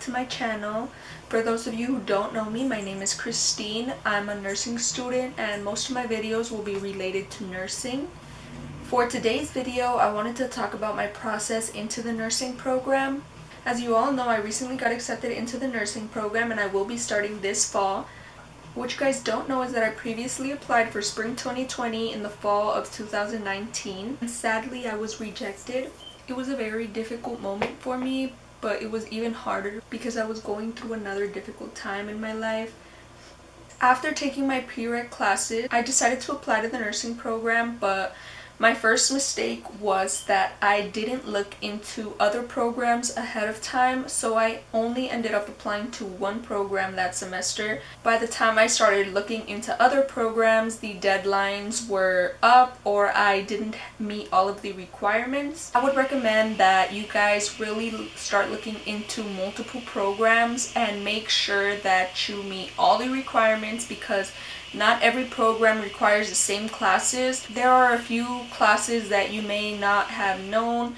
to my channel. For those of you who don't know me, my name is Christine. I'm a nursing student and most of my videos will be related to nursing. For today's video, I wanted to talk about my process into the nursing program. As you all know, I recently got accepted into the nursing program and I will be starting this fall. What you guys don't know is that I previously applied for spring 2020 in the fall of 2019. And sadly, I was rejected. It was a very difficult moment for me, but it was even harder because I was going through another difficult time in my life. After taking my prereq classes, I decided to apply to the nursing program, but my first mistake was that I didn't look into other programs ahead of time, so I only ended up applying to one program that semester. By the time I started looking into other programs, the deadlines were up or I didn't meet all of the requirements. I would recommend that you guys really start looking into multiple programs and make sure that you meet all the requirements, because not every program requires the same classes. There are a few classes that you may not have known.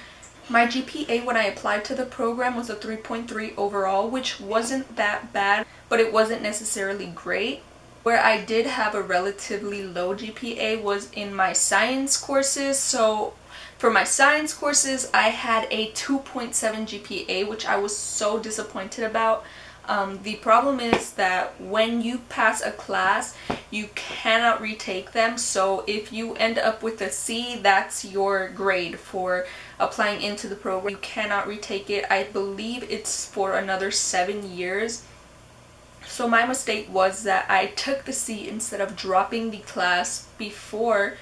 My GPA when I applied to the program was a 3.3 overall, which wasn't that bad, but it wasn't necessarily great. Where I did have a relatively low GPA was in my science courses. So for my science courses, I had a 2.7 GPA, which I was so disappointed about. The problem is that when you pass a class, you cannot retake them. So if you end up with a C, that's your grade for applying into the program. You cannot retake it. I believe it's for another 7 years. So my mistake was that I took the C instead of dropping the class before.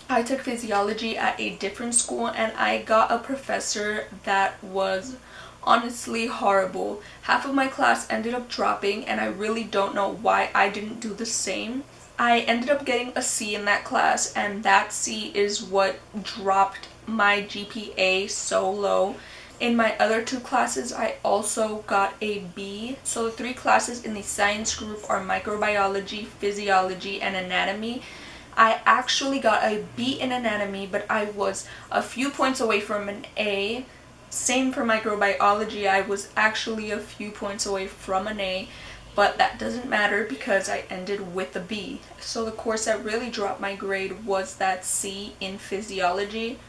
I took physiology at a different school and I got a professor that was honestly horrible. Half of my class ended up dropping and I really don't know why I didn't do the same. I ended up getting a C in that class and that C is what dropped my GPA so low. In my other two classes, I also got a B. So the three classes in the science group are microbiology, physiology, and anatomy. I actually got a B in anatomy, but I was a few points away from an A. Same for microbiology, I was actually a few points away from an A, but that doesn't matter because I ended with a B. So the course that really dropped my grade was that C in physiology.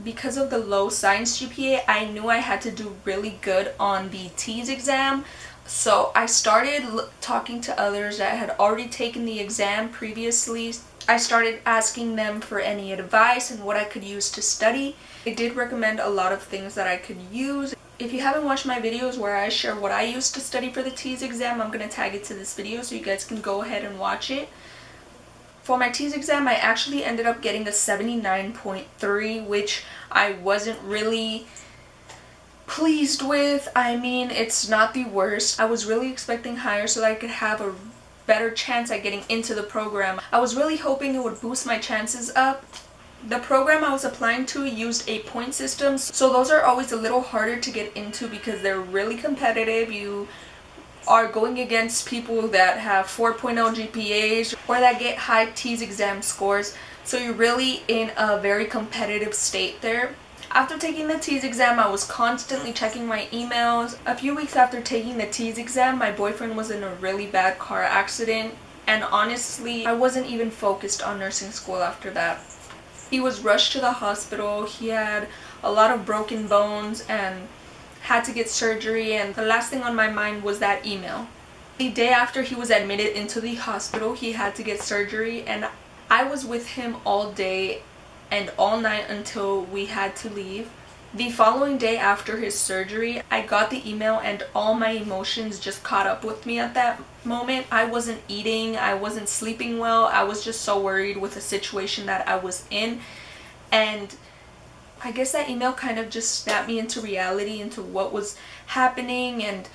Because of the low science GPA, I knew I had to do really good on the TEAS exam. So I started talking to others that had already taken the exam previously. I started asking them for any advice and what I could use to study. They did recommend a lot of things that I could use. If you haven't watched my videos where I share what I used to study for the TEAS exam, I'm going to tag it to this video so you guys can go ahead and watch it. For my TEAS exam, I actually ended up getting a 79.3, which I wasn't really pleased with. I mean, it's not the worst. I was really expecting higher so that I could have a better chance at getting into the program. I was really hoping it would boost my chances up. The program I was applying to used a point system, so those are always a little harder to get into because they're really competitive. You are going against people that have 4.0 GPAs or that get high TEAS exam scores, so you're really in a very competitive state there. After taking the TEAS exam, I was constantly checking my emails. A few weeks after taking the TEAS exam, my boyfriend was in a really bad car accident, and honestly, I wasn't even focused on nursing school after that. He was rushed to the hospital. He had a lot of broken bones and had to get surgery, and the last thing on my mind was that email. The day after he was admitted into the hospital, he had to get surgery, and I was with him all day and all night until we had to leave. The following day after his surgery, I got the email and all my emotions just caught up with me at that moment. I wasn't eating, I wasn't sleeping well, I was just so worried with the situation that I was in. And I guess that email kind of just snapped me into reality, into what was happening, and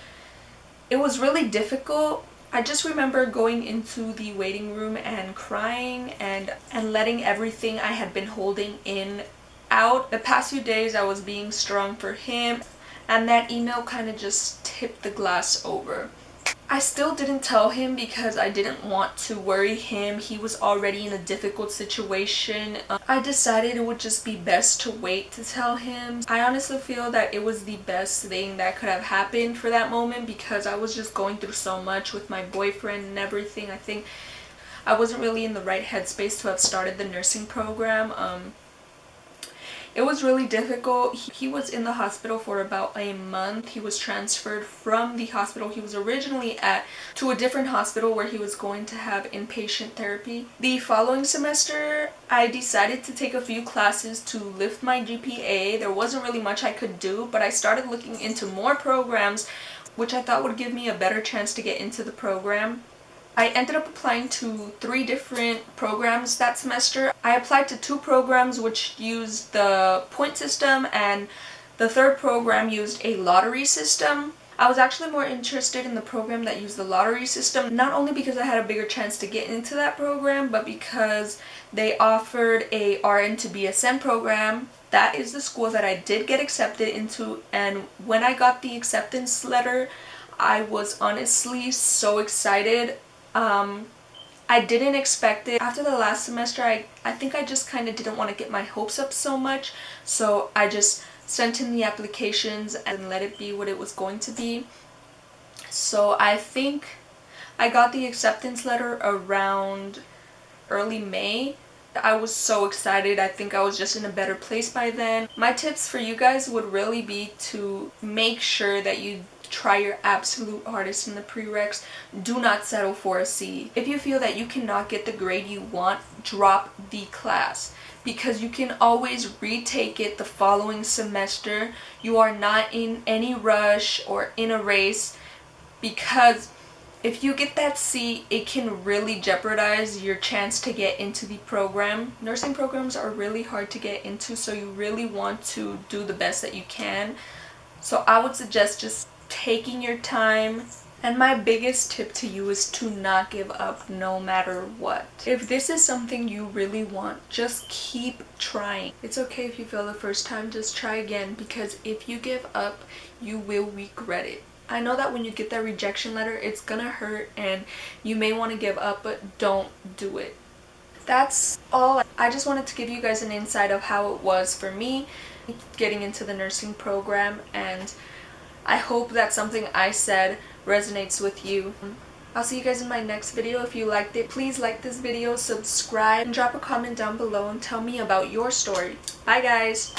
it was really difficult. I just remember going into the waiting room and crying and letting everything I had been holding in out. The past few days I was being strong for him, and that email kind of just tipped the glass over. I still didn't tell him because I didn't want to worry him. He was already in a difficult situation. I decided it would just be best to wait to tell him. I honestly feel that it was the best thing that could have happened for that moment because I was just going through so much with my boyfriend and everything. I think I wasn't really in the right headspace to have started the nursing program. It was really difficult. He was in the hospital for about a month. He was transferred from the hospital he was originally at to a different hospital where he was going to have inpatient therapy. The following semester, I decided to take a few classes to lift my GPA. There wasn't really much I could do, but I started looking into more programs which I thought would give me a better chance to get into the program. I ended up applying to 3 different programs that semester. I applied to 2 programs which used the point system, and the third program used a lottery system. I was actually more interested in the program that used the lottery system, not only because I had a bigger chance to get into that program, but because they offered a RN to BSN program. That is the school that I did get accepted into, and when I got the acceptance letter, I was honestly so excited. I didn't expect it. After the last semester, I think I just kind of didn't want to get my hopes up so much, so I just sent in the applications and let it be what it was going to be. So I think I got the acceptance letter around early May. I was so excited. I think I was just in a better place by then. My tips for you guys would really be to make sure that you try your absolute hardest in the prereqs. Do not settle for a C. If you feel that you cannot get the grade you want, drop the class because you can always retake it the following semester. You are not in any rush or in a race, because if you get that C, it can really jeopardize your chance to get into the program. Nursing programs are really hard to get into, so you really want to do the best that you can. So I would suggest just taking your time. And my biggest tip to you is to not give up no matter what. If this is something you really want, just keep trying. It's okay if you fail the first time, just try again, because if you give up, you will regret it. I know that when you get that rejection letter, it's gonna hurt and you may want to give up, but don't do it. That's all. I just wanted to give you guys an insight of how it was for me getting into the nursing program, and I hope that something I said resonates with you. I'll see you guys in my next video. If you liked it, please like this video, subscribe, and drop a comment down below and tell me about your story. Bye guys!